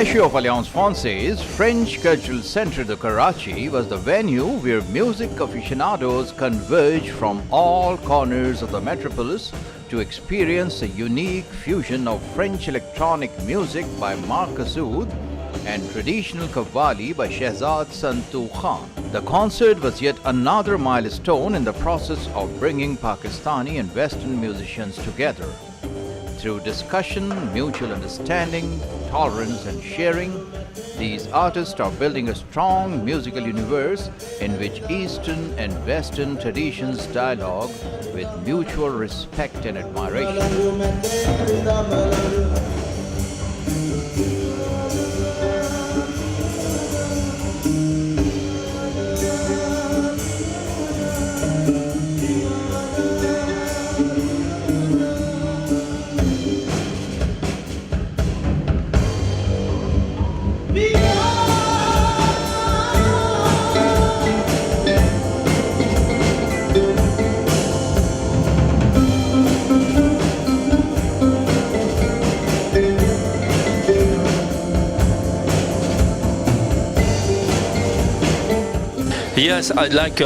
Cachet of Alliance Française, French Cultural Centre de Karachi was the venue where music aficionados converged from all corners of the metropolis to experience a unique fusion of French electronic music by Markus Oud and traditional Qawwali by Shehzad Santu Khan. The concert was yet another milestone in the process of bringing Pakistani and Western musicians together. Through discussion, mutual understanding, tolerance and sharing, these artists are building a strong musical universe in which Eastern and Western traditions dialogue with mutual respect and admiration. Yes, I like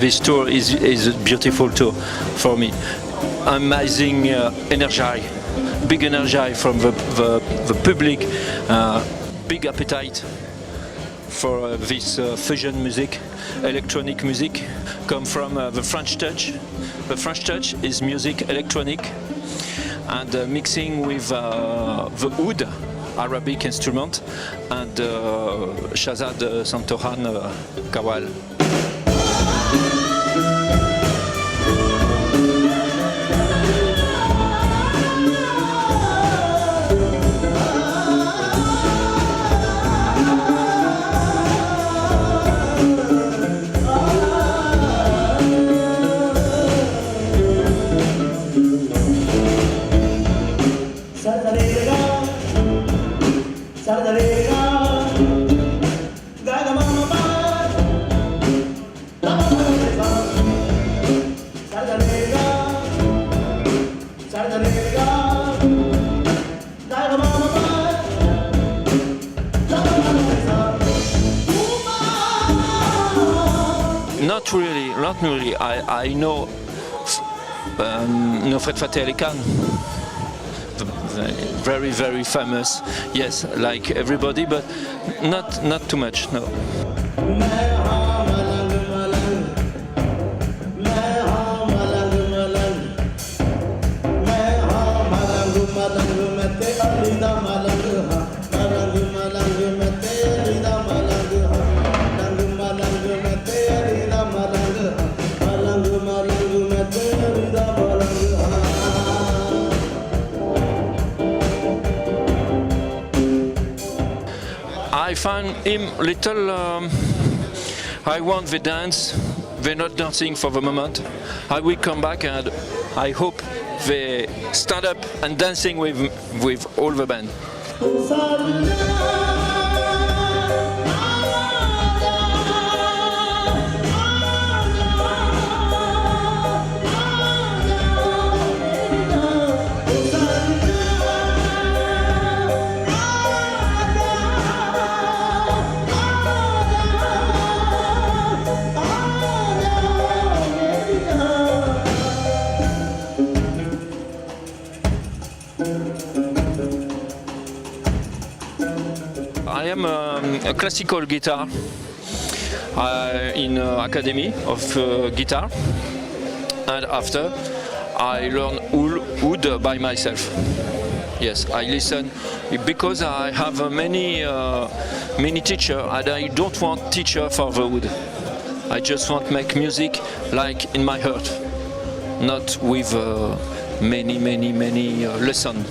this tour is a beautiful tour for me. Amazing energy, big energy from the public, big appetite for this fusion music, electronic music, come from the French touch. The French touch is music electronic and mixing with the oud, Arabic instrument, and Shehzad Santu Khan Qawwali. Not really. I know Nofret Fateh Ali Khan, very, very famous. Yes, like everybody, but not too much. No. I find him little, I want the dance, they're not dancing for the moment. I will come back and I hope they stand up and dancing with all the band. I am a classical guitar in Academy of Guitar, and after I learn oud by myself. Yes, I listen because I have many teachers and I don't want teacher for the oud. I just want make music like in my heart, not with many lessons.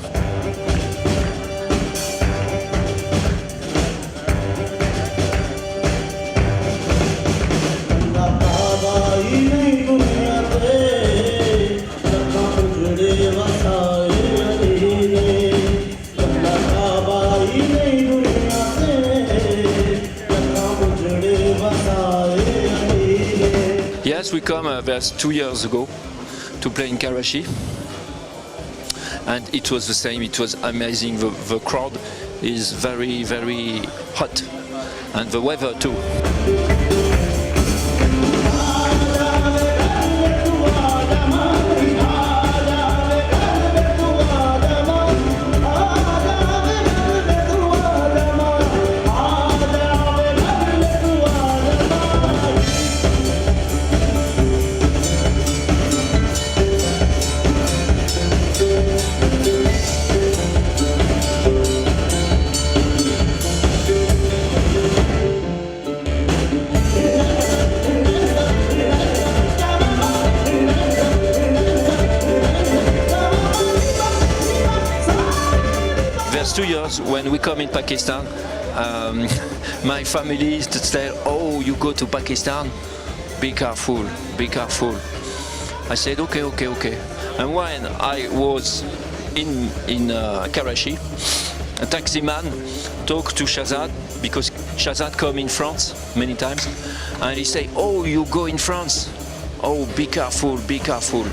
Yes, we come there's 2 years ago to play in Karachi, and it was the same. It was amazing. The crowd is very, very hot, and the weather too. There's 2 years when we come in Pakistan, my family say, "Oh, you go to Pakistan? Be careful, be careful." I said, "Okay, okay, okay." And when I was in Karachi, a taxi man talked to Shahzad, because Shahzad come in France many times, and he say, "Oh, you go in France? Oh, be careful, be careful."